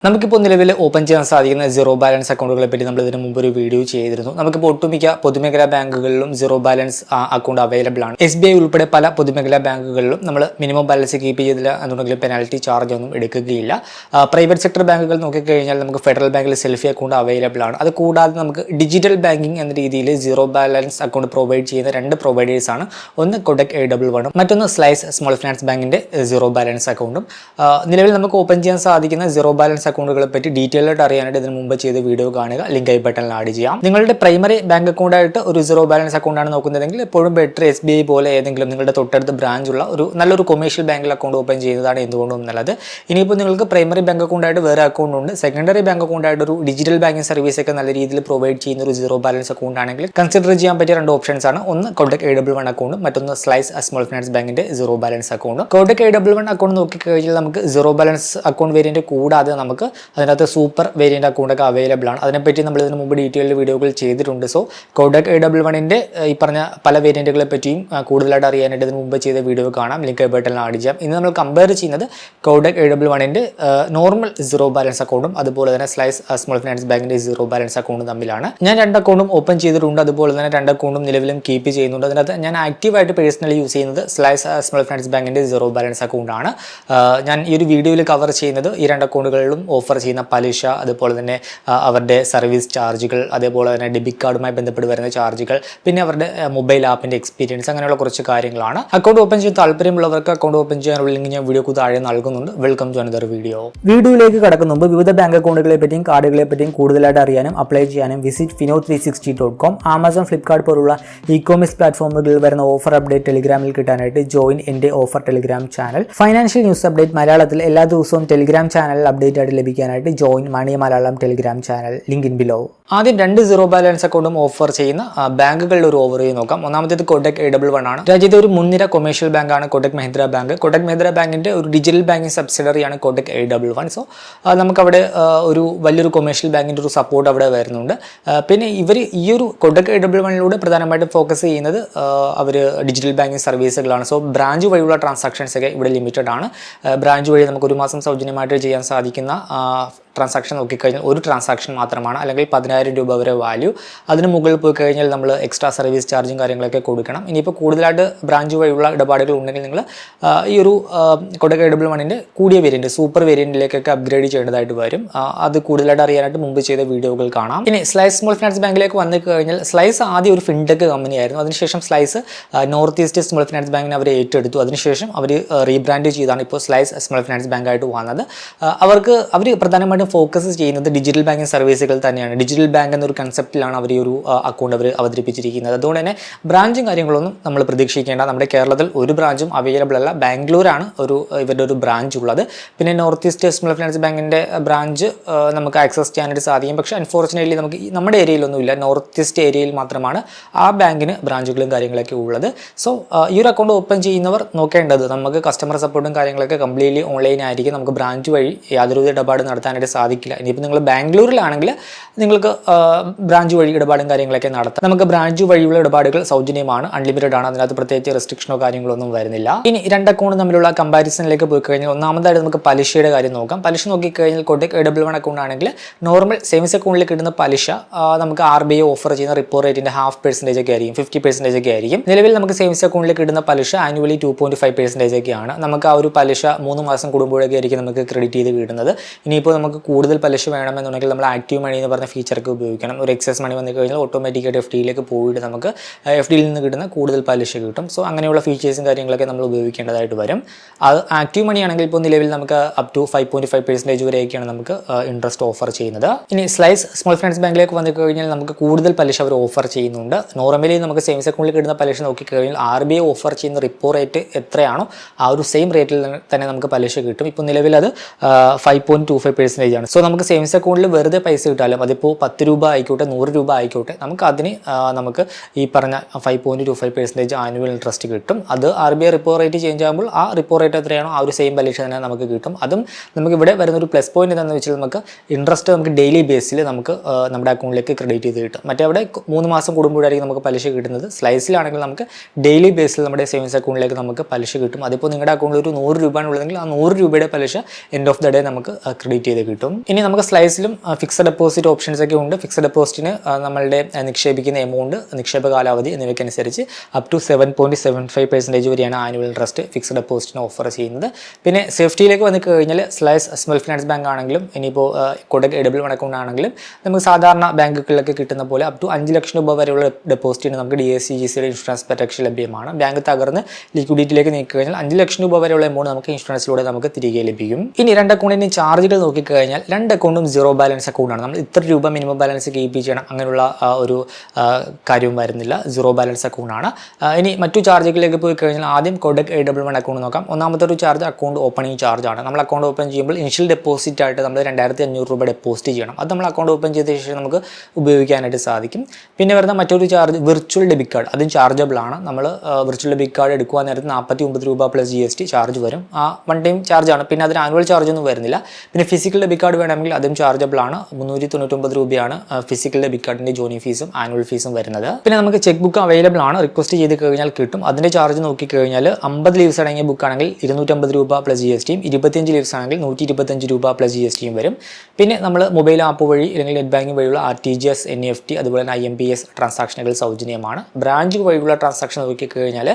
നമുക്കിപ്പോൾ നിലവിൽ ഓപ്പൺ ചെയ്യാൻ സാധിക്കുന്ന സീറോ ബാലൻസ് അക്കൗണ്ടുകളെ പറ്റി നമ്മൾ ഇതിന് മുമ്പ് ഒരു വീഡിയോ ചെയ്തിരുന്നു. നമുക്കിപ്പോൾ ഒട്ടുമിക്ക പൊതുമേഖലാ ബാങ്കുകളിലും സീറോ ബാലൻസ് അക്കൗണ്ട് അവൈലബിൾ ആണ്. SBI ഉൾപ്പെടെ പല പൊതുമേഖലാ ബാങ്കുകളിലും നമ്മൾ മിനിമം ബാലൻസ് കീപ്പ് ചെയ്തില്ല എന്നുണ്ടെങ്കിൽ പെനാൽറ്റി ചാർജ് ഒന്നും എടുക്കുകയില്ല. പ്രൈവറ്റ് സെക്ടർ ബാങ്കുകൾ നോക്കിക്കഴിഞ്ഞാൽ നമുക്ക് ഫെഡറൽ ബാങ്കിൽ സെൽഫി അക്കൗണ്ട് അവൈലബിൾ ആണ്. അത് കൂടാതെ നമുക്ക് ഡിജിറ്റൽ ബാങ്കിങ് എന്ന രീതിയിൽ സീറോ ബാലൻസ് അക്കൗണ്ട് പ്രൊവൈഡ് ചെയ്യുന്ന രണ്ട് പ്രൊവൈഡേഴ്സ് ആണ്. ഒന്ന് കൊടക് AW1 മറ്റൊന്ന് സ്ലൈസ് സ്മോൾ ഫിനാൻസ് ബാങ്കിന്റെ സീറോ ബാലൻസ് അക്കൗണ്ടും. നിലവിൽ നമുക്ക് ഓപ്പൺ ചെയ്യാൻ സാധിക്കുന്ന സീറോ ബാലൻസ് അക്കൗണ്ടുകളെ പറ്റി ഡീറ്റെയിൽ ആയിട്ട് അറിയാനായിട്ട് ഇതിന് മുമ്പ് ചെയ്ത വീഡിയോ കാണുക. ലിങ്ക് ഐ ബട്ടണിൽ ആഡ് ചെയ്യാം. നിങ്ങളുടെ പ്രൈമറി ബാങ്ക് അക്കൗണ്ട് ആയിട്ട് ഒരു സീറോ ബാലൻസ് അക്കൗണ്ട് ആണ് നോക്കുന്നതെങ്കിൽ എപ്പോഴും ബെറ്റർ SBI പോലെ ഏതെങ്കിലും നിങ്ങളുടെ തൊട്ടടുത്ത് ബ്രാഞ്ച് ഉള്ള ഒരു നല്ലൊരു കൊമേഴ്ഷ്യൽ ബാങ്കിൽ അക്കൗണ്ട് ഓപ്പൺ ചെയ്യുന്നതാണ് എന്തുകൊണ്ടും നല്ലത്. ഇനിയിപ്പോൾ നിങ്ങൾക്ക് പ്രൈമറി ബാങ്ക് അക്കൗണ്ട് ആയിട്ട് വേറെ അക്കൗണ്ട് ഉണ്ട്, സെക്കൻഡറി ബാങ്ക് അക്കൗണ്ട് ആയിട്ട് ഒരു ഡിജിറ്റൽ ബാങ്കിങ് സർവീസ് ഒക്കെ നല്ല രീതിയിൽ പ്രൊവൈഡ് ചെയ്യുന്ന ഒരു സീറോ ബാലൻസ് അക്കൗണ്ട് ആണെങ്കിൽ കൺസിഡർ ചെയ്യാൻ പറ്റിയ രണ്ട് ഓപ്ഷൻസ് ആണ്. ഒന്ന് കൊടക് AW1 അക്കൗണ്ടും മറ്റൊന്ന് സ്ലൈസ് സ്മോൾ ഫിനാൻസ് ബാങ്കിന്റെ zero balance account. Kotak AW1 account നോക്കിക്കഴിഞ്ഞാൽ നമുക്ക് സീറോ ബാലൻസ് അക്കൗണ്ട് വേരിയന്റ് കൂടാതെ നമുക്ക് അതിനകത്ത് സൂപ്പർ വേരിയന്റ് അക്കൗണ്ട് ഒക്കെ അവൈലബിൾ ആണ്. അതിനെപ്പറ്റി നമ്മൾ ഇതിന് മുമ്പ് ഡീറ്റെയിൽ വീഡിയോകൾ ചെയ്തിട്ടുണ്ട്. സോ കൊടക് AW1ന്റെ ഈ പറഞ്ഞ പല വേരിയന്റുകളെ പറ്റിയും കൂടുതലായിട്ട് അറിയാനായിട്ട് ഇതിന് മുമ്പ് ചെയ്ത വീഡിയോ കാണാം. ലിങ്ക് ഐ ബട്ടണിൽ ആഡ് ചെയ്യാം. ഇന്ന് നമ്മൾ കമ്പയർ ചെയ്യുന്നത് കൊടക് AW1ന്റെ നോർമൽ സീറോ ബാലൻസ് അക്കൗണ്ടും അതുപോലെ തന്നെ സ്ലൈസ് സ്മോൾ ഫിനാൻസ് ബാങ്കിന്റെ സീറോ ബാലൻസ് അക്കൗണ്ടും തമ്മിലാണ്. ഞാൻ രണ്ട് അക്കൗണ്ടും ഓപ്പൺ ചെയ്തിട്ടുണ്ട്, അതുപോലെ തന്നെ രണ്ട് അക്കൗണ്ടും നിലവിലും കീപ്പ് ചെയ്യുന്നുണ്ട്. അതിനകത്ത് ഞാൻ ആക്റ്റീവായിട്ട് പേഴ്സണലി യൂസ് ചെയ്യുന്നത് സ്ലൈസ് സ്മോൾ ഫിനാൻസ് ബാങ്കിന്റെ സീറോ ബാലൻസ് അക്കൗണ്ട് ആണ്. ഞാൻ ഈ ഒരു വീഡിയോയിൽ കവർ ചെയ്യുന്നത് ഈ രണ്ട് അക്കൗണ്ടുകളിലും ഓഫർ ചെയ്യുന്ന പലിശ, അതുപോലെ തന്നെ അവരുടെ സർവീസ് ചാർജുകൾ, അതേപോലെ തന്നെ ഡെബിറ്റ് കാർഡുമായി ബന്ധപ്പെട്ട് വരുന്ന ചാർജുകൾ, പിന്നെ അവരുടെ മൊബൈൽ ആപ്പിന്റെ എക്സ്പീരിയൻസ്, അങ്ങനെയുള്ള കുറച്ച് കാര്യങ്ങളാണ്. അക്കൗണ്ട് ഓപ്പൺ ചെയ്യാൻ താല്പര്യമുള്ളവർക്ക് അക്കൗണ്ട് ഓപ്പൺ ചെയ്യാനുള്ള ലിങ്ക് ഞാൻ വീഡിയോക്ക് താഴെ നൽകുന്നുണ്ട്. Welcome to another video. വീഡിയോയിലേക്ക് കടക്കുന്ന മുമ്പ് വിവിധ ബാങ്ക് അക്കൗണ്ടുകളെ പറ്റിയും കാർഡുകളെ പറ്റിയും കൂടുതലായിട്ട് അറിയാനും അപ്ലൈ ചെയ്യാനും വിസിറ്റ് fino360.com, ആമസോൺ, ഫ്ലിപ്കാർട്ട് പോലുള്ള ഇ-കോമേഴ്സ് പ്ലാറ്റ്ഫോമുകളിൽ വരുന്ന ഓഫർ അപ്ഡേറ്റ് ടെലിഗ്രാമിൽ കിട്ടാനായിട്ട് ജോയിൻ എൻ്റെ offer telegram channel. Financial news update മലയാളത്തിൽ എല്ലാ ദിവസവും ടെലിഗ്രാം ചാനലിൽ അപ്ഡേറ്റ് ആയിട്ട് ലഭിക്കാനായിട്ട് join money Malayalam telegram channel. Link in below. ആദ്യം രണ്ട് സീറോ ബാലൻസ് അക്കൗണ്ടും ഓഫർ ചെയ്യുന്ന ബാങ്കുകളുടെ ഒരു ഓവർവ്യൂ നോക്കാം. ഒന്നാമത്തേത് കൊടക് AW1 ആണ്. രാജ്യത്തെ ഒരു മുൻനിര കൊമേഴ്ഷ്യൽ ബാങ്കാണ് കൊടക് മഹീന്ദ്ര ബാങ്ക്. കൊടക് മഹീന്ദ്ര ബാങ്കിന്റെ ഒരു ഡിജിറ്റൽ ബാങ്കിങ് സബ്സിഡറിയാണ് കൊടക് AW1. സോ നമുക്കവിടെ ഒരു വലിയൊരു കൊമേഴ്ഷ്യൽ ബാങ്കിന്റെ ഒരു സപ്പോർട്ട് അവിടെ വരുന്നുണ്ട്. പിന്നെ ഇവർ ഈ ഒരു കൊടക് AW1ലൂടെ പ്രധാനമായിട്ടും ഫോക്കസ് ചെയ്യുന്നത് അവർ ഡിജിറ്റൽ ബാങ്കിങ് സർവീസുകളാണ്. സോ ബ്രാഞ്ച് വഴിയുള്ള ട്രാൻസാക്ഷൻസ് ഒക്കെ ഇവിടെ ലിമിറ്റഡ് ആണ്. ബ്രാഞ്ച് വഴി നമുക്ക് ഒരു മാസം സൗജന്യമായിട്ട് ചെയ്യാൻ സാധിക്കുന്ന ട്രാൻസാക്ഷൻ നോക്കിക്കഴിഞ്ഞാൽ ഒരു ട്രാൻസാക്ഷൻ മാത്രമാണ്, അല്ലെങ്കിൽ 10,000 രൂപ വരെ വാല്യൂ. അതിന് മുകളിൽ പോയി കഴിഞ്ഞാൽ നമ്മൾ എക്സ്ട്രാ സർവീസ് ചാർജും കാര്യങ്ങളൊക്കെ കൊടുക്കണം. ഇനിയിപ്പോൾ കൂടുതലായിട്ട് ബ്രാഞ്ച് വഴിയുള്ള ഇടപാടുകൾ ഉണ്ടെങ്കിൽ നിങ്ങൾ ഈ ഒരു കൊടക് AW1ന്റെ കൂടിയ വേരിയൻറ്റ്, സൂപ്പർ വേരിയൻറ്റിലേക്കൊക്കെ അപ്ഗ്രേഡ് ചെയ്യേണ്ടതായിട്ട് വരും. അത് കൂടുതലായിട്ട് അറിയാനായിട്ട് മുമ്പ് ചെയ്ത വീഡിയോകൾ കാണാം. ഇനി സ്ലൈസ് സ്മോൾ ഫിനാൻസ് ബാങ്കിലേക്ക് വന്നു കഴിഞ്ഞാൽ സ്ലൈസ് ആദ്യം ഒരു ഫിൻടെക് കമ്പനിയായിരുന്നു. അതിനുശേഷം slice north east small finance ബാങ്കിനെ അവർ ഏറ്റെടുത്തു. അതിനുശേഷം അവർ റീബ്രാൻഡ് ചെയ്താണ് ഇപ്പോൾ സ്ലൈസ് സ്മോൾ ഫിനാൻസ് ബാങ്കായിട്ട് വന്നത്. അവർ പ്രധാനമായിട്ടും ഫോക്കസ് ചെയ്യുന്നത് ഡിജിറ്റൽ ബാങ്കിങ് സർവീസുകൾ തന്നെയാണ്. ഡിജിറ്റൽ ബാങ്ക് എന്നൊരു കൺസെപ്റ്റിലാണ് അവർ ഈ ഒരു അക്കൗണ്ട് അവർ അവതരിപ്പിച്ചിരിക്കുന്നത്. അതുകൊണ്ട് തന്നെ ബ്രാഞ്ചും കാര്യങ്ങളൊന്നും നമ്മൾ പ്രതീക്ഷിക്കേണ്ട. നമ്മുടെ കേരളത്തിൽ ഒരു ബ്രാഞ്ചും അവൈലബിൾ അല്ല. ബാംഗ്ലൂരാണ് ഇവരുടെ ഒരു ബ്രാഞ്ച് ഉള്ളത്. പിന്നെ നോർത്ത് ഈസ്റ്റ് സ്മോൾ ഫിനാൻസ് ബാങ്കിൻ്റെ ബ്രാഞ്ച് നമുക്ക് ആക്സസ് ചെയ്യാനായിട്ട് സാധിക്കും. പക്ഷേ അൺഫോർച്ചുനേറ്റ്ലി നമുക്ക് നമ്മുടെ ഏരിയയിലൊന്നുമില്ല. നോർത്ത് ഈസ്റ്റ് ഏരിയയിൽ മാത്രമാണ് ആ ബാങ്കിന് ബ്രാഞ്ചുകളും കാര്യങ്ങളൊക്കെ ഉള്ളത്. സോ ഈ ഒരു അക്കൗണ്ട് ഓപ്പൺ ചെയ്യുന്നവർ നോക്കേണ്ടത് നമുക്ക് കസ്റ്റമർ സപ്പോർട്ടും കാര്യങ്ങളൊക്കെ കംപ്ലീറ്റ്ലി ഓൺലൈൻ ആയിരിക്കും. നമുക്ക് ബ്രാഞ്ച് വഴി യാതൊരു ഇടപാട് നടത്താനായിട്ട് സാധിക്കില്ല. ഇനിയിപ്പോൾ നിങ്ങൾ ബാംഗ്ലൂരിലാണെങ്കിൽ നിങ്ങൾക്ക് ബ്രാഞ്ച് വഴി ഇടപാടും കാര്യങ്ങളൊക്കെ നടത്താം. നമുക്ക് ബ്രാഞ്ച് വഴിയുള്ള ഇടപാടുകൾ സൗജന്യമാണ്, അൺലിമിറ്റഡ് ആണ്. അതിനകത്ത് പ്രത്യേകിച്ച് റെസ്ട്രിക്ഷനോ കാര്യങ്ങളൊന്നും വരുന്നില്ല. ഇനി രണ്ട് അക്കൗണ്ട് തമ്മിലുള്ള കമ്പാരിസണിലേക്ക് പോയി കഴിഞ്ഞാൽ ഒന്നാമതായിട്ട് നമുക്ക് പലിശയുടെ കാര്യം നോക്കാം. പലിശ നോക്കിക്കഴിഞ്ഞാൽ കൊടക് AW1 അക്കൗണ്ട് ആണെങ്കിൽ നോർമൽ സേവിങ്സ് അക്കൗണ്ടിൽ കിട്ടുന്ന പലിശ നമുക്ക് RBI ഓഫർ ചെയ്യുന്ന റിപ്പോ റേറ്റിന്റെ 0.5% ഒക്കെ ആയിരിക്കും, 50% ഒക്കെ ആയിരിക്കും. നിലവിൽ നമുക്ക് സേവിങ്സ് അക്കൗണ്ടിൽ കിട്ടുന്ന പലിശ ആനുവലി 2.5% ഒക്കെയാണ്. നമുക്ക് ആ ഒരു പലിശ 3 മാസം കൂടുമ്പോഴൊക്കെ ആയിരിക്കും നമുക്ക് ക്രെഡിറ്റ് ചെയ്ത് കിട്ടുന്നത്. ഇനിയിപ്പോൾ നമുക്ക് കൂടുതൽ പലിശ വേണമെന്നുണ്ടെങ്കിൽ നമ്മൾ ആക്റ്റീവ് മണി എന്ന് പറഞ്ഞ ഫീച്ചറൊക്കെ ഉപയോഗിക്കണം. ഒരു എക്സസ് മണി വന്നു കഴിഞ്ഞാൽ ഓട്ടോമാറ്റിക്കായിട്ട് FDയിലേക്ക് പോയിട്ട് നമുക്ക് FDയിൽ നിന്ന് കിട്ടുന്ന കൂടുതൽ പലിശ കിട്ടും. സോ അങ്ങനെയുള്ള ഫീച്ചേഴ്സും കാര്യങ്ങളൊക്കെ നമ്മൾ ഉപയോഗിക്കേണ്ടതായിട്ട് വരും. അത് ആക്റ്റീവ് മണി ആണെങ്കിൽ ഇപ്പോൾ നിലവിൽ നമുക്ക് അപ് ടു 5.5% വരെയൊക്കെയാണ് നമുക്ക് ഇൻട്രസ്റ്റ് ഓഫർ ചെയ്യുന്നത്. ഇനി സ്ലൈസ് സ്മോൾ ഫിനാൻസ് ബാങ്കിലേക്ക് വന്നു കഴിഞ്ഞാൽ നമുക്ക് കൂടുതൽ പലിശ അവർ ഓഫർ ചെയ്യുന്നുണ്ട്. നോർമലി നമുക്ക് സേവിങ്സ് അക്കൗണ്ടിൽ കിട്ടുന്ന പലിശ നോക്കിക്കഴിഞ്ഞാൽ RBI ഓഫർ ചെയ്യുന്ന റിപ്പോ റേറ്റ് എത്രയാണോ ആ ഒരു സെയിം റേറ്റിൽ തന്നെ നമുക്ക് പലിശ കിട്ടും. ഇപ്പോൾ നിലവിൽ അത് 5.25% ആണ്. സോ നമുക്ക് സേവിങ്സ് അക്കൗണ്ടിൽ വെറുതെ പൈസ കിട്ടാലും അതിപ്പോൾ 10 രൂപ ആയിക്കോട്ടെ 100 രൂപ ആയിക്കോട്ടെ നമുക്ക് അതിന് നമുക്ക് ഈ പറഞ്ഞ 5.25% ആനുവൽ ഇൻട്രസ്റ്റ് കിട്ടും. അത് RBI റിപ്പോ റേറ്റ് ചേഞ്ച് ആകുമ്പോൾ ആ റിപ്പോ റേറ്റ് എത്രയാണോ ആ ഒരു സെയിം പലിശ തന്നെ നമുക്ക് കിട്ടും. അതും നമുക്ക് ഇവിടെ വരുന്ന ഒരു പ്ലസ് പോയിന്റ് എന്താണെന്ന് വെച്ചാൽ നമുക്ക് ഇൻട്രസ്റ്റ് നമുക്ക് ഡെയിലി ബേസിൽ നമുക്ക് നമ്മുടെ അക്കൗണ്ടിലേക്ക് ക്രെഡിറ്റ് ചെയ്ത് കിട്ടും. മറ്റേ അവിടെ 3 മാസം കൂടുമ്പോഴായിരിക്കും നമുക്ക് പലിശ കിട്ടുന്നത്. സ്ലൈസിലാണെങ്കിൽ നമുക്ക് ഡെയിലി ബേസിൽ നമ്മുടെ സേവിങ്സ് അക്കൗണ്ടിലേക്ക് നമുക്ക് പലിശ കിട്ടും. അതിപ്പോൾ നിങ്ങളുടെ അക്കൗണ്ടിൽ ഒരു 100 രൂപയാണ് ഉള്ളതെങ്കിൽ ആ 100 രൂപയുടെ പലിശ എൻഡ് ഓഫ് ദ ഡേ നമുക്ക് ക്രെഡിറ്റ് ചെയ്ത് കിട്ടും. കിട്ടും. ഇനി നമുക്ക് സ്ലൈസിലും ഫിക്സഡ് ഡെപ്പോസിറ്റ് ഓപ്ഷൻസ് ഒക്കെ ഉണ്ട്. ഫിക്സഡ് ഡെപ്പോസിറ്റിന് നമ്മളുടെ നിക്ഷേപിക്കുന്ന എമൗണ്ട്, നിക്ഷേപ കാലാവധി എന്നിവയ്ക്കനുസരിച്ച് അപ് ടു 7.75% വരെയാണ് ആനുവൽ ഇൻട്രസ്റ്റ് ഫിക്സഡ് ഡെപ്പോസിറ്റിന് ഓഫർ ചെയ്യുന്നത്. പിന്നെ സേഫ്റ്റിയിലേക്ക് വന്നു കഴിഞ്ഞാൽ സ്ലൈസ് സ്മോൾ ഫിനാൻസ് ബാങ്ക് ആണെങ്കിലും ഇനിയിപ്പോൾ കൊടക് എഡബിൾ അക്കൗണ്ട് ആണെങ്കിലും നമുക്ക് സാധാരണ ബാങ്കുകളിലൊക്കെ കിട്ടുന്ന പോലെ അപ് ടു 5 ലക്ഷം രൂപ വരെയുള്ള ഡെപ്പോസിറ്റിന് നമുക്ക് DSCGCയുടെ ഇൻഷുറൻസ് പരിരക്ഷ ലഭ്യമാണ്. ബാങ്ക് തകർന്ന് ലിക്വിഡിറ്റിയിലേക്ക് നീക്കി കഴിഞ്ഞാൽ 5 ലക്ഷം രൂപ വരെയുള്ള എമൗണ്ട് നമുക്ക് ഇൻഷുറൻസിലൂടെ നമുക്ക് തിരികെ ലഭിക്കും. ഇനി 2 അക്കൗണ്ടിന് ചാർജുകൾ നോക്കിക്കഴിഞ്ഞാൽ 2 അക്കൗണ്ടും സീറോ ബാലൻസ് അക്കൗണ്ടാണ്. നമ്മൾ ഇത്ര രൂപ മിനിമം ബാലൻസ് കീപ്പ് ചെയ്യണം അങ്ങനെയുള്ള ഒരു കാര്യവും വരുന്നില്ല. സീറോ ബാലൻസ് അക്കൗണ്ടാണ്. ഇനി മറ്റു ചാർജുകളിലേക്ക് പോയി കഴിഞ്ഞാൽ ആദ്യം കൊടക് A11 അക്കൗണ്ട് നോക്കാം. ഒന്നാമത്തെ ഒരു ചാർജ് അക്കൗണ്ട് ഓപ്പണിംഗ് ചാർജാണ്. നമ്മൾ അക്കൗണ്ട് ഓപ്പൺ ചെയ്യുമ്പോൾ ഇനിഷ്യൽ ഡെപ്പോസിറ്റ് ആയിട്ട് നമ്മൾ 2500 രൂപ ഡെപ്പോസിറ്റ് ചെയ്യണം. അത് നമ്മൾ അക്കൗണ്ട് ഓപ്പൺ ചെയ്ത ശേഷം നമുക്ക് ഉപയോഗിക്കാനായിട്ട് സാധിക്കും. പിന്നെ വരുന്ന മറ്റൊരു ചാർജ് വിർച്വൽ ഡെബിറ്റ് കാർഡ്, അതും ചാർജബിൾ ആണ്. നമ്മൾ വിർച്വൽ ഡെബിറ്റ് കാർഡ് എടുക്കുവാൻ നേരത്ത് 49 രൂപ പ്ലസ് GST ചാർജ് വരും. ആ വൺ ടൈം ചാർജാണ്. പിന്നെ അതിന് ആനുവൽ ചാർജ് ഒന്നും വരുന്നില്ല. പിന്നെ ഫിസിക്കൽ ഡെബിറ്റ് കാർഡ് വേണമെങ്കിൽ അതും ചാർജബിൾ ആണ്. 399 രൂപയാണ് ഫിസിക്കൽ ഡെബിറ്റ് കാർഡിൻ്റെ ജോയിനിങ് ഫീസും ആനുവൽ ഫീസും വരുന്നത്. പിന്നെ നമുക്ക് ചെക്ക് ബുക്ക് അവൈലബിൾ ആണ്. റിക്വസ്റ്റ് ചെയ്ത് കഴിഞ്ഞാൽ കിട്ടും. അതിൻ്റെ ചാർജ് നോക്കിക്കഴിഞ്ഞാൽ 50 ലീവ്സ് അടങ്ങിയ ബുക്ക് ആണെങ്കിൽ 250 രൂപ പ്ലസ് GSTയും 25 ലീവ്സ് ആണെങ്കിൽ 125 രൂപ പ്ലസ് GSTയും വരും. പിന്നെ നമ്മൾ മൊബൈൽ ആപ്പ് വഴി അല്ലെങ്കിൽ നെറ്റ് ബാങ്കിങ് വഴിയുള്ള RTGS, NEFT അതുപോലെ തന്നെ IMPS ട്രാൻസാക്ഷനുകൾ സൗജന്യമാണ്. ബ്രാഞ്ച് വഴിയുള്ള ട്രാൻസാക്ഷൻ നോക്കിക്കഴിഞ്ഞാൽ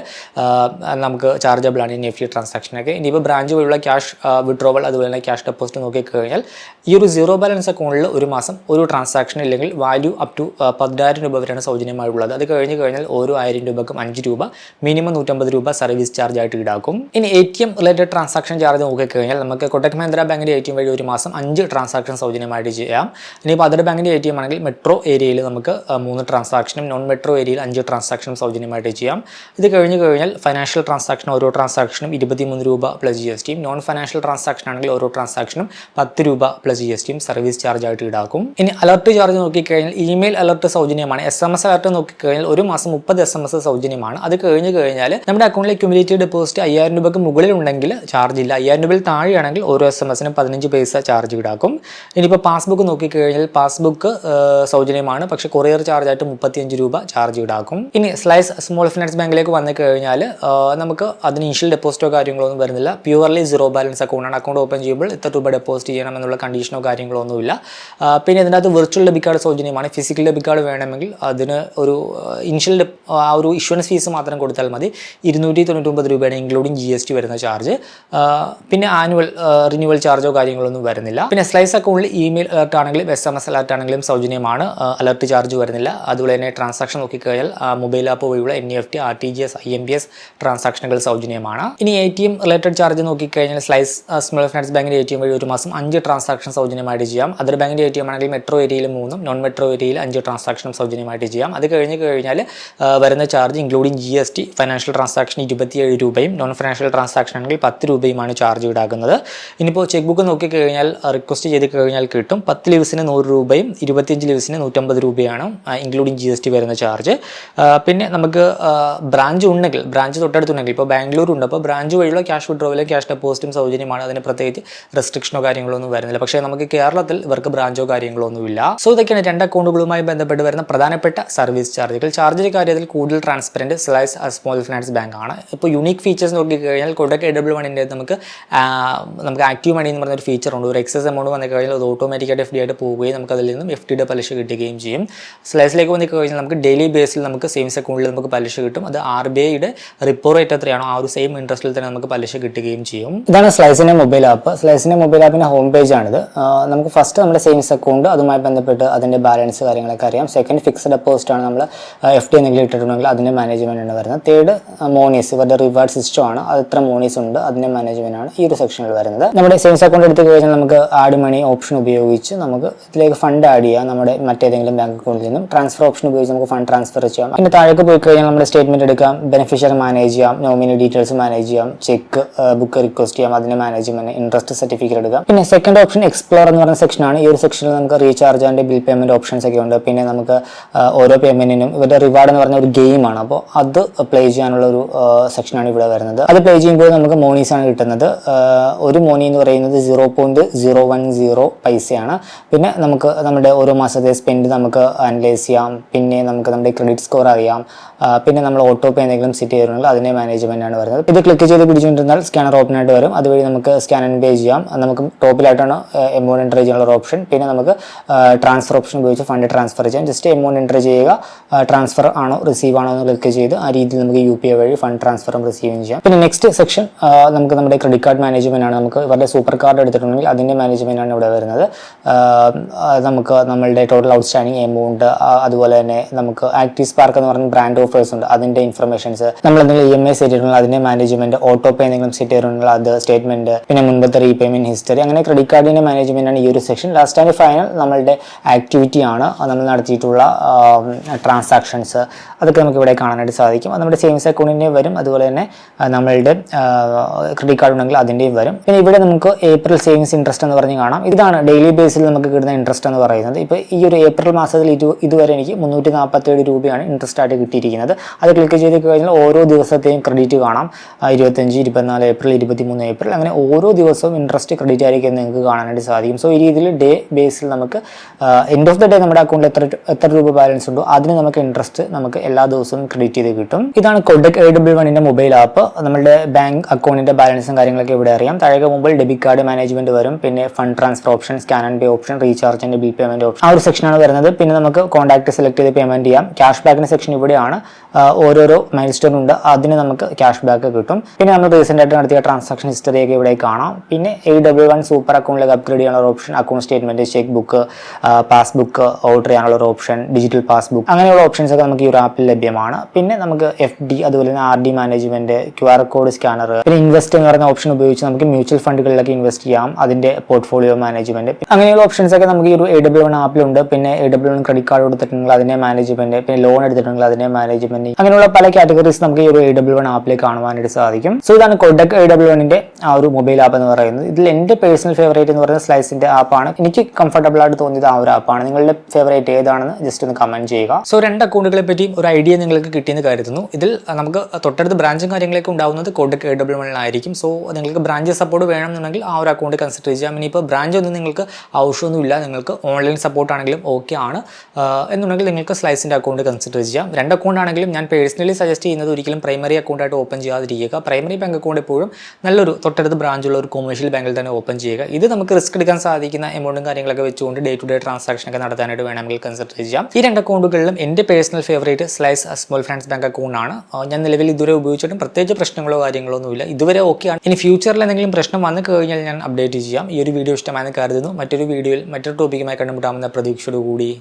നമുക്ക് ചാർജബിൾ ആണ് NEFT ട്രാൻസാക്ഷനൊക്കെ. ഇനിയിപ്പോൾ ബ്രാഞ്ച് വഴിയുള്ള ക്യാഷ് വിഡ്രോവൽ അതുപോലെ തന്നെ ക്യാഷ് ഡെപ്പോസിറ്റ് നോക്കിക്കഴിഞ്ഞാൽ ഈ ഒരു സീറോ ബാലൻസ് അക്കൗണ്ടിൽ ഒരു മാസം ഒരു ട്രാൻസാക്ഷൻ ഇല്ലെങ്കിൽ വാല്യൂ അപ് ടു 10,000 രൂപ വരെയാണ് സൗജന്യമായുള്ളത്. അത് കഴിഞ്ഞ് കഴിഞ്ഞാൽ ഓരോ 1000 രൂപക്കും 5 രൂപ, മിനിമം 150 രൂപ സർവീസ് ചാർജ് ആയിട്ട് ഈടാക്കും. ഇനി ATM റിലേറ്റഡ് ട്രാൻസാക്ഷൻ ചാർജ് നോക്കിക്കഴിഞ്ഞാൽ നമുക്ക് കൊടക് മഹീന്ദ്ര ബാങ്കിൻ്റെ ATM വഴി ഒരു മാസം 5 ട്രാൻസാക്ഷൻ സൗജന്യമായിട്ട് ചെയ്യാം. ഇനിയിപ്പോൾ അതർ ബാങ്കിൻ്റെ ATM ആണെങ്കിൽ മെട്രോ ഏരിയയിൽ നമുക്ക് 3 ട്രാൻസാക്ഷനും നോൺ മെട്രോ ഏരിയയിൽ 5 ട്രാൻസാക്ഷനും സൗജന്യമായിട്ട് ചെയ്യാം. ഇത് കഴിഞ്ഞ് കഴിഞ്ഞാൽ ഫൈനാൻഷ്യൽ ട്രാൻസാക്ഷൻ ഓരോ ട്രാൻസാക്ഷനും 23 രൂപ പ്ലസ് GSTയും, നോൺ ഫൈനാൻഷ്യൽ ട്രാൻസാക്ഷൻ ആണെങ്കിൽ ഓരോ ട്രാൻസാക്ഷനും 10 രൂപ പ്ലസ് GSTയും സർവീസ് ചാർജ് ആയിട്ട് ഈടാക്കും. ഇനി അലർട്ട് ചാർജ് നോക്കിക്കഴിഞ്ഞാൽ ഇമെയിൽ അലർട്ട് സൗജന്യമാണ്. SMS അലർട്ട് നോക്കിക്കഴിഞ്ഞാൽ ഒരു മാസം 30 SMS സൗജന്യമാണ്. അത് കഴിഞ്ഞ് കഴിഞ്ഞാൽ നമ്മുടെ അക്കൗണ്ടിലെ ക്യുമുലേറ്റീവ് ഡെപ്പോസിറ്റ് 5000 രൂപയ്ക്ക് മുകളിൽ ഉണ്ടെങ്കിൽ ചാർജ് ഇല്ല. 5000 രൂപയിൽ താഴെയാണെങ്കിൽ ഓരോ SMS-നും 15 പൈസ ചാർജ് ഈടാക്കും. ഇനിയിപ്പോൾ പാസ്ബുക്ക് നോക്കിക്കഴിഞ്ഞാൽ പാസ്ബുക്ക് സൗജന്യമാണ്. പക്ഷേ കൊറിയർ ചാർജ് ആയിട്ട് 35 രൂപ ചാർജ് ഈടാക്കും. ഇനി സ്ലൈസ് സ്മോൾ ഫിനാൻസ് ബാങ്കിലേക്ക് വന്നു കഴിഞ്ഞാൽ നമുക്ക് അതിന് ഇനിഷ്യൽ ഡെപ്പോസിറ്റോ കാര്യങ്ങളോ ഒന്നും വരുന്നില്ല. പ്യുവർലി സീറോ ബാലൻസ് അക്കൗണ്ടാണ്. അക്കൗണ്ട് ഓപ്പൺ ചെയ്യുമ്പോൾ ഇത്ര രൂപ ഡെപ്പോസിറ്റ് ചെയ്യണം എന്നുള്ള കണ്ടീഷനോ കാര്യങ്ങളോ ഒന്നുമില്ല. പിന്നെ ഇതിനകത്ത് വിർച്വൽ ഡെബിറ്റ് കാർഡ് സൗജന്യമാണ്. ഫിസിക്കൽ ഡെബിറ്റ് കാർഡ് വേണമെങ്കിൽ അതിന് ഒരു ഇനിഷ്യൽ ആ ഒരു ഇഷ്യൂൻസ് ഫീസ് മാത്രം കൊടുത്താൽ മതി. 299 രൂപയാണ് ഇൻക്ലൂഡിങ് GST വരുന്ന ചാർജ്. പിന്നെ ആനുവൽ റിന്യൂവൽ ചാർജോ കാര്യങ്ങളൊന്നും വരുന്നില്ല. പിന്നെ സ്ലൈസ് അക്കൗണ്ടിൽ ഇമെയിൽ അലർട്ട് ആണെങ്കിലും SMS അലർട്ട് ആണെങ്കിലും സൗജന്യമാണ്. അലർട്ട് ചാർജ് വരുന്നില്ല. അതുപോലെ തന്നെ ട്രാൻസാക്ഷൻ നോക്കിക്കഴിഞ്ഞാൽ മൊബൈൽ ആപ്പ് വഴിയുള്ള NEFT, RTGS, IMPS ട്രാൻസാക്ഷനുകൾ സൗജന്യമാണ്. ഇനി ATM റിലേറ്റഡ് ചാർജ് നോക്കിക്കഴിഞ്ഞാൽ സ്ലൈസ് സ്മോൾ ഫിനാൻസ് ബാങ്കിൻ്റെ ATM വഴി ഒരു മാസം 5 ട്രാൻസാക്ഷൻ സൗജന്യമായിട്ട് ചെയ്യാം. അതർ ബാങ്കിൻ്റെ ATM ആണെങ്കിൽ മെട്രോ ഏരിയയിൽ 3ഉം നോൺ മെട്രോ ഏരിയയിൽ 5 ട്രാൻസാക്ഷനും സൗജന്യമായിട്ട് ചെയ്യാം. അത് കഴിഞ്ഞ് കഴിഞ്ഞാൽ വരുന്ന charge including GST financial transaction 27 രൂപയും നോൺ ഫൈനാൻഷ്യൽ ട്രാൻസാക്ഷൻ ആണെങ്കിൽ 10 രൂപയുമാണ് ചാർജ് ഈടാക്കുന്നത്. ഇനിയിപ്പോൾ ചെക്ക് ബുക്ക് നോക്കിക്കഴിഞ്ഞാൽ റിക്വസ്റ്റ് ചെയ്ത് കഴിഞ്ഞാൽ കിട്ടും. 10 ലീവ്സിന് 100 രൂപയും 25 ലീവ്സിന് 150 രൂപയാണ് ഇൻക്ലൂഡിങ് GST വരുന്ന ചാർജ്. പിന്നെ നമുക്ക് ബ്രാഞ്ച് ഉണ്ടെങ്കിൽ, ബ്രാഞ്ച് തൊട്ടടുത്തുണ്ടെങ്കിൽ, ഇപ്പോൾ ബാംഗ്ലൂർ ഉണ്ട്, അപ്പോൾ ബ്രാഞ്ച് വഴിയുള്ള ക്യാഷ് വിഡ്രോവലും ക്യാഷ് ഡെപ്പോസിറ്റും സൗജന്യമാണ്. അതിന് പ്രത്യേകിച്ച് റെസ്ട്രിക്ഷനോ കാര്യങ്ങളോ ഒന്നും വരുന്നില്ല. പക്ഷേ നമുക്ക് കേരളത്തിൽ ഇവർക്ക് ബ്രാഞ്ചോ കാര്യങ്ങളോ ഒന്നുമില്ല. സോ ഇതൊക്കെയാണ് 2 അക്കൗണ്ടുകളുമായി ബന്ധപ്പെട്ട് വരുന്ന പ്രധാനപ്പെട്ട സർവീസ് ചാർജുകൾ. ചാർജിൻ്റെ കാര്യത്തിൽ കൂടുതൽ transparent slice small finance bank ആണ്. ഇപ്പോൾ യൂണിക് ഫീച്ചേഴ്സ് നോക്കിക്കഴിഞ്ഞാൽ കൊടക് A11 നമുക്ക് ആക്റ്റീവ് മണി എന്ന് പറഞ്ഞൊരു ഫീച്ചർ ഉണ്ട്. ഒരു എക്സസ് എമൗണ്ട് വന്നു കഴിഞ്ഞാൽ അത് ഓട്ടോമാറ്റിക്കായിട്ട് FD ആയിട്ട് പോവുകയും നമുക്ക് അതിൽ നിന്നും FDയുടെ പലിശ കിട്ടുകയും ചെയ്യും. സ്ലൈസിലേക്ക് വന്നു കഴിഞ്ഞാൽ നമുക്ക് ഡെയിലി ബേസിൽ നമുക്ക് സേവിങ്സ് അക്കൗണ്ടിൽ നമുക്ക് പലിശ കിട്ടും. അത് RBIയുടെ റിപ്പോ റേറ്റ് എത്രയാണോ ആ ഒരു സെയിം ഇൻട്രസ്റ്റിൽ തന്നെ നമുക്ക് പലിശ കിട്ടുകയും ചെയ്യും. ഇതാണ് സ്ലൈസിൻ്റെ മൊബൈൽ ആപ്പ്. സ്ലൈസിൻ്റെ മൊബൈൽ ആപ്പിൻ്റെ ഹോം പേജ് ആണിത്. നമുക്ക് ഫസ്റ്റ് നമ്മുടെ സേവിങ്സ് അക്കൗണ്ട് അതുമായി ബന്ധപ്പെട്ട് അതിൻ്റെ ബാലൻസ് കാര്യങ്ങളൊക്കെ അറിയാം. സെക്കൻഡ് ഫിക്സ്ഡ് ഡെപ്പോസിറ്റ് ആണ്. നമ്മൾ FD എന്തെങ്കിലും ഇട്ടിട്ടുണ്ടെങ്കിൽ അതിൻ്റെ മാനേജ്മെൻ്റ് ആണ് വരുന്നത്. തേർഡ് മോണീസ്, ഇവരുടെ റിവാർഡ് സിസ്റ്റം ആണ്. അത് എത്ര മോണീസ് ഉണ്ട് അതിൻ്റെ മാനേജ്മെൻ്റ് ആണ് ഈ ഒരു സെക്ഷനിൽ വരുന്നത്. നമ്മുടെ സേവിങ്സ് അക്കൗണ്ട് എടുത്ത് കഴിഞ്ഞാൽ നമുക്ക് ആഡ് മണി ഓപ്ഷൻ ഉപയോഗിച്ച് നമുക്ക് ഇതിലേക്ക് ഫണ്ട് ആഡ് ചെയ്യാം. നമ്മുടെ മറ്റേതെങ്കിലും ബാങ്ക് അക്കൗണ്ടിൽ നിന്നും ട്രാൻസ്ഫർ ഓപ്ഷൻ ഉപയോഗിച്ച് നമുക്ക് ഫണ്ട് ട്രാൻസ്ഫർ ചെയ്യാം. പിന്നെ താഴേക്ക് പോയി കഴിഞ്ഞാൽ നമ്മുടെ സ്റ്റേറ്റ്മെന്റ് എടുക്കാം, ബെനിഫിഷ്യറി മാനേജ് ചെയ്യാം, നോമിനി ഡീറ്റെയിൽസ് മാനേജ് ചെയ്യാം, ചെക്ക് ബുക്ക് റിക്വസ്റ്റ് ചെയ്യാം, അതിന്റെ മാനേജ്മെന്റ്, ഇൻട്രസ്റ്റ് സർട്ടിഫിക്കറ്റ് എടുക്കാം. പിന്നെ സെക്കൻഡ് ഓപ്ഷൻ എക്സ്പ്ലോർ എന്ന് പറയുന്ന സെക്ഷനാണ്. ഈ ഒരു സെക്ഷനിൽ നമുക്ക് recharge and bill payment options ഒക്കെ ഉണ്ട്. പിന്നെ നമുക്ക് ഓരോ പേയ്മെന്റിനും ഇവരുടെ റിവാർഡ് എന്ന് പറഞ്ഞ ഒരു ഗെയിമാണ്. അപ്പോൾ അത് പ്ലേ ചെയ്യാനുള്ള ഒരു സെക്ഷനാണ് ഇവിടെ വരുന്നത്. അത് പ്ലേ ചെയ്യുമ്പോൾ നമുക്ക് മോണീസ് ആണ് കിട്ടുന്നത്. ഒരു മോണി എന്ന് പറയുന്നത് 0.010 പൈസയാണ്. പിന്നെ നമുക്ക് നമ്മുടെ ഓരോ മാസത്തെ സ്പെൻഡ് നമുക്ക് അനലൈസ് ചെയ്യാം. പിന്നെ നമുക്ക് നമ്മുടെ ക്രെഡിറ്റ് സ്കോർ അറിയാം. പിന്നെ നമ്മൾ ഓട്ടോ പേ എന്തെങ്കിലും സെറ്റ് ചെയ്തിട്ടുണ്ടെങ്കിൽ അതിനെ മാനേജ്മെന്റ് ആണ് വരുന്നത്. ഇത് ക്ലിക്ക് ചെയ്ത് പിടിച്ചുകൊണ്ടിരുന്നാൽ സ്കാനർ ഓപ്പൺ ആയിട്ട് വരും. അതുവഴി നമുക്ക് സ്കാൻ ആൻഡ് പേ ചെയ്യാം. നമുക്ക് ടോപ്പിലായിട്ടാണ് ആണ് എമൗണ്ട് എൻ്റർ ചെയ്യാനുള്ള ഒരു ഓപ്ഷൻ. പിന്നെ നമുക്ക് ട്രാൻസ്ഫർ ഓപ്ഷൻ ഉപയോഗിച്ച് ഫണ്ട് ട്രാൻസ്ഫർ ചെയ്യാം. ജസ്റ്റ് എമൗണ്ട് എൻ്റർ ചെയ്യുക, ട്രാൻസ്ഫർ ആണോ റിസീവ് ആണോ എന്ന് ക്ലിക്ക് ചെയ്ത് ആ രീതിയിൽ നമുക്ക് UPI വഴി ഫണ്ട് ട്രാൻസ്ഫറും റിസീവും ചെയ്യാം. പിന്നെ നെക്സ്റ്റ് സെക്ഷൻ നമുക്ക് നമ്മുടെ ക്രെഡിറ്റ് കാർഡ് മാനേജ്മെന്റ് ആണ്. നമുക്ക് ഇവരുടെ സൂപ്പർ കാർഡ് എടുത്തിട്ടുണ്ടെങ്കിൽ അതിൻ്റെ മാനേജ്മെന്റ് ആണ് ഇവിടെ വരുന്നത്. നമുക്ക് നമ്മളുടെ ടോട്ടൽ ഔട്ട്സ്റ്റാൻഡിങ് എമൗണ്ട്, അതുപോലെ തന്നെ നമുക്ക് ആക്റ്റീവ് സ്പാർക്ക് എന്ന് പറഞ്ഞ ബ്രാൻഡ് ഓഫേഴ്സ് ഉണ്ട്, അതിൻ്റെ ഇൻഫർമേഷൻസ്, നമ്മൾ എന്തെങ്കിലും EMI സെറ്റ് ചെയ്തിട്ടുണ്ടെങ്കിൽ അതിൻ്റെ മാനേജ്മെന്റ്, ഓട്ടോ പേ എന്തെങ്കിലും സെറ്റ് ചെയ്തിട്ടുണ്ടെങ്കിൽ അത് സ്റ്റേറ്റ്മെന്റ്, പിന്നെ മുൻപത്തെ റീപേയ്മെന്റ് ഹിസ്റ്ററി, അങ്ങനെ ക്രെഡിറ്റ് കാർഡിൻ്റെ മാനേജ്മെന്റ് ആണ് ഈ ഒരു സെക്ഷൻ. ലാസ്റ്റ് ആൻഡ് ഫൈനൽ നമ്മളുടെ ആക്ടിവിറ്റി ആണ്, നമ്മൾ നടത്തിയിട്ടുള്ള ട്രാൻസാക്ഷൻസ്, അതൊക്കെ നമുക്ക് ഇവിടെ കാണാനായിട്ട് സാധിക്കും. അത് നമ്മുടെ സേവിങ്സ് അക്കൗണ്ടിൻ്റെയും വരും, അതുപോലെ തന്നെ നമ്മളുടെ ക്രെഡിറ്റ് കാർഡ് ഉണ്ടെങ്കിൽ അതിൻ്റെയും വരും. പിന്നെ ഇവിടെ നമുക്ക് ഏപ്രിൽ സേവിങ്സ് ഇൻട്രസ്റ്റ് എന്ന് പറഞ്ഞ് കാണാം. ഇതാണ് ഡെയിലി ബേസിൽ നമുക്ക് കിട്ടുന്ന ഇൻട്രസ്റ്റ് എന്ന് പറയുന്നത്. ഇപ്പോൾ ഈ ഒരു ഏപ്രിൽ മാസത്തിൽ ഇതുവരെ എനിക്ക് 347 രൂപയാണ് ഇൻട്രസ്റ്റ് ആയിട്ട് കിട്ടിയിരിക്കുന്നത്. അത് ക്ലിക്ക് ചെയ്ത് കഴിഞ്ഞാൽ ഓരോ ദിവസത്തെയും ക്രെഡിറ്റ് കാണാം. 25, 24 ഏപ്രിൽ, 23 ഏപ്രിൽ, അങ്ങനെ ഓരോ ദിവസവും ഇൻട്രസ്റ്റ് ക്രെഡിറ്റ് ആയിരിക്കും നിങ്ങൾക്ക് കാണാനായിട്ട് സാധിക്കും. സോ ഈ രീതിയിൽ ഡേ ബേസിൽ നമുക്ക് എൻഡ് ഓഫ് ദ ഡേ നമ്മുടെ അക്കൗണ്ടിൽ എത്ര രൂപ ബാലൻസ് ഉണ്ടോ അതിന് നമുക്ക് ഇൻട്രസ്റ്റ് നമുക്ക് എല്ലാ ദിവസവും ക്രെഡിറ്റ് ചെയ്ത് കിട്ടും. ഇതാണ് കൊഡക് AW1ന്റെ മൊബൈൽ ആപ്പ്. നമ്മുടെ ബാങ്ക് അക്കൗണ്ടിന്റെ ബാലൻസും കാര്യങ്ങളൊക്കെ ഇവിടെ അറിയാം. താഴെ മുമ്പിൽ ഡെബിറ്റ് കാർഡ് മാനേജ്മെന്റ് വരും, പിന്നെ fund transfer option, scan and pay option, recharge and bill payment option, ആ ഒരു സെക്ഷനാണ് വരുന്നത്. പിന്നെ നമുക്ക് കോൺടാക്ട് സെലക്ട് ചെയ്ത് പേയ്മെന്റ് ചെയ്യാം. ക്യാഷ് ബാക്കിന്റെ സെക്ഷൻ ഇവിടെയാണ്. ഓരോരോ മൈൽ സ്റ്റോൺ ഉണ്ട്, അതിന് നമുക്ക് ക്യാഷ് ബാക്ക് കിട്ടും. പിന്നെ നമ്മൾ റീസെന്റ് ആയിട്ട് നടത്തിയ ട്രാൻസാക്ഷൻ ഹിസ്റ്ററി ഒക്കെ ഇവിടെ കാണാം. പിന്നെ AW1 സൂപ്പർ അക്കൗണ്ടിലേക്ക് അപ്ഗ്രേഡ് ചെയ്യാനുള്ള option, account statement, check book, passbook order ചെയ്യാനുള്ള ഒരു ഓപ്ഷൻ, ഡിജിറ്റൽ പാസ്ബുക്ക്, അങ്ങനെയുള്ള ഓപ്ഷൻസ് ഒക്കെ നമുക്ക് ഈ ഒരു ആപ്പിൽ ലഭ്യമാണ്. പിന്നെ നമുക്ക് FD, അതുപോലെ തന്നെ RD management, QR code scanner, പിന്നെ ഇൻവെസ്റ്റ് എന്ന് പറയുന്ന ഓപ്ഷൻ ഉപയോഗിച്ച് നമുക്ക് മ്യൂച്വൽ ഫണ്ടുകളിലൊക്കെ ഇൻവെസ്റ്റ് ചെയ്യാം, അതിന്റെ പോർട്ട്ഫോളിയോ മാനേജ്മെന്റ്, അങ്ങനെയുള്ള ഓപ്ഷൻസ് ഒക്കെ നമുക്ക് ഈ ഒരു AW1 ആപ്പിലുണ്ട്. പിന്നെ AW1 ക്രെഡിറ്റ് കാർഡ് എടുത്തിട്ടുണ്ടെങ്കിൽ അതിന്റെ മാനേജ്മെന്റ്, പിന്നെ ലോൺ എടുത്തിട്ടുണ്ടെങ്കിൽ അതിന്റെ മാനേജ്മെന്റ്, അങ്ങനെയുള്ള പല കാറ്റഗറീസ് നമുക്ക് ഈ ഒരു AW1 ആപ്പിൽ കാണുവാനായിട്ട് സാധിക്കും. സോ ഇതാണ് കൊഡക് AW1ന്റെ ആ ഒരു മൊബൈൽ ആപ്പ് എന്ന് പറയുന്നത്. ഇതിൽ എന്റെ പേഴ്സണൽ ഫേവറേറ്റ് എന്ന് പറയുന്നത് സ്ലൈസിന്റെ ആപ്പാണ്. എനിക്ക് കംഫർട്ടബിൾ ആയിട്ട് തോന്നിയത് ആ ഒരു ആപ്പാണ്. നിങ്ങളുടെ ഫേവറേറ്റ് ഏതാണെന്ന് ജസ്റ്റ് ഒന്ന് കമന്റ് ചെയ്യുക. സോ രണ്ട് അക്കൗണ്ടുകളെ പറ്റിയും ഒരു ഐഡിയ നിങ്ങൾക്ക് കിട്ടിയെന്ന് കരുതുന്നു. ഇതിൽ നമുക്ക് തൊട്ടടുത്ത് ബ്രാഞ്ചും കാര്യങ്ങളൊക്കെ ഉണ്ടാവുന്നത് കൊഡക് AW1 സോ നിങ്ങൾക്ക് ബ്രാഞ്ച് സപ്പോർട്ട് വേണമെന്നുണ്ടെങ്കിൽ ആ ഒരു അക്കൗണ്ട് കൺസിഡർ ചെയ്യാം. ഇനിയിപ്പോൾ ബ്രാഞ്ച് ഒന്നും നിങ്ങൾക്ക് ആവശ്യമൊന്നുമില്ല, നിങ്ങൾക്ക് ഓൺലൈൻ സപ്പോർട്ട് ആണെങ്കിലും ഓക്കെ ആണ് എന്നുണ്ടെങ്കിൽ നിങ്ങൾക്ക് സ്ലൈസിൻ്റെ അക്കൗണ്ട് കൺസിഡർ ചെയ്യാം. രണ്ട് അക്കൗണ്ട് ആണെങ്കിലും ഞാൻ പേഴ്സണലി സജസ്റ്റ് ചെയ്യുന്നത് ഒരിക്കലും പ്രൈമറി അക്കൗണ്ടായിട്ട് ഓപ്പൺ ചെയ്യാതിരിക്കുക. പ്രൈമറി ബാങ്ക് അക്കൗണ്ട് എപ്പോഴും നല്ലൊരു തൊട്ടടുത്ത് ബ്രാഞ്ചുള്ള ഒരു കൊമേഴ്ഷ്യൽ ബാങ്കിൽ തന്നെ ഓപ്പൺ ചെയ്യുക. ഇത് നമുക്ക് റിസ്ക് എടുക്കാൻ സാധിക്കുന്ന എമൗണ്ടും കാര്യങ്ങളൊക്കെ വെച്ചുകൊണ്ട് ഡേ ടു ഡേ ട്രാൻസാക്ഷൻ ഒക്കെ നടത്താനായിട്ട് വേണമെങ്കിൽ കൺസിഡർ ചെയ്യാം. ഈ രണ്ട് അക്കൗണ്ടുകളിലും എൻ്റെ personal favourite slice small finance bank account ആണ്. ഞാൻ നിലവിൽ ഇതുവരെ ഉപയോഗിച്ചിട്ടും പ്രത്യേകിച്ച് പ്രശ്നങ്ങളോ കാര്യങ്ങളോ ഒന്നുമില്ല. ഇതുവരെ ഓക്കെയാണ്. ഇനി ഫ്യൂച്ചറിൽ എന്തെങ്കിലും പ്രശ്നം വന്നു കഴിഞ്ഞാൽ ഞാൻ അപ്ഡേറ്റ് ചെയ്യാം. ഈ ഒരു വീഡിയോ ഇഷ്ടമായെന്ന് കരുതുന്നു. മറ്റൊരു വീഡിയോയിൽ മറ്റൊരു ടോപ്പിക്കുമായി കണ്ടുമുട്ടാമെന്ന പ്രതീക്ഷയോടുകൂടി